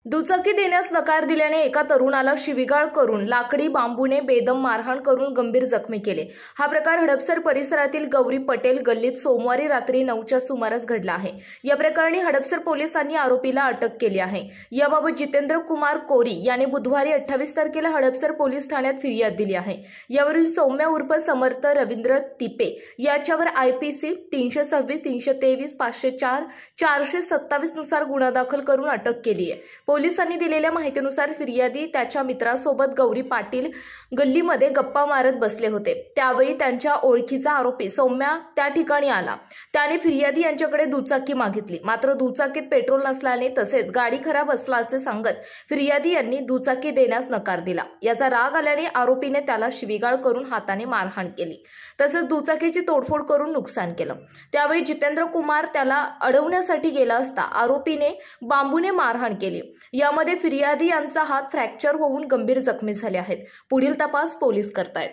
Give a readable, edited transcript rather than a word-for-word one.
दुचाकी देण्यास नकार दिल्याने एका तरुणाला शिवीगाळ करून लाकडी बांबूने बेदम मारहाण करून गंभीर जखमी केले। हा प्रकार हडपसर परिसरातील गौरी पटेल गल्लीत सोमवारी रात्री 9च्या सुमारास घडला आहे। या प्रकरणी हडपसर पोलिसांनी आरोपीला अटक केली आहे। याबाबत जितेंद्र कुमार कोरी याने बुधवारी 28 तारखेला हडपसर पोलीस ठाण्यात फिर्याद दिली आहे। यावरील सौम्या उर्फ समर्थ रवींद्र तिपे याच्यावर IPC 326, 323, 504, 427 नुसार गुन्हा दाखल करून अटक केली आहे। पोलिसांनी दिलेल्या माहितीनुसार फिर्यादी त्याच्या मित्रासोबत गौरी पाटील गल्लीमध्ये गप्पा मारत बसले होते। त्यावेळी त्यांच्या ओळखीचा आरोपी सौम्या त्या ठिकाणी आला। त्याने फिर्यादी यांच्याकडे दुचाकी मागितली, मात्र दुचाकीत पेट्रोल नसल्याने तसेच गाडी खराब असल्याचे सांगत फिर्यादी यांनी दुचाकी देण्यास नकार दिला। याचा राग आल्याने आरोपीने त्याला शिवीगाळ करून हाताने मारहाण केली, तसेच दुचाकीची तोडफोड करून नुकसान केलं। त्यावेळी जितेंद्र कुमार त्याला अडवण्यासाठी गेला असता आरोपीने बांबूने मारहाण केली। यामध्ये फिर्यादी यांचा हात फ्रॅक्चर होऊन गंभीर जखमी झाले आहेत। पुढील तपास पोलीस करतायत।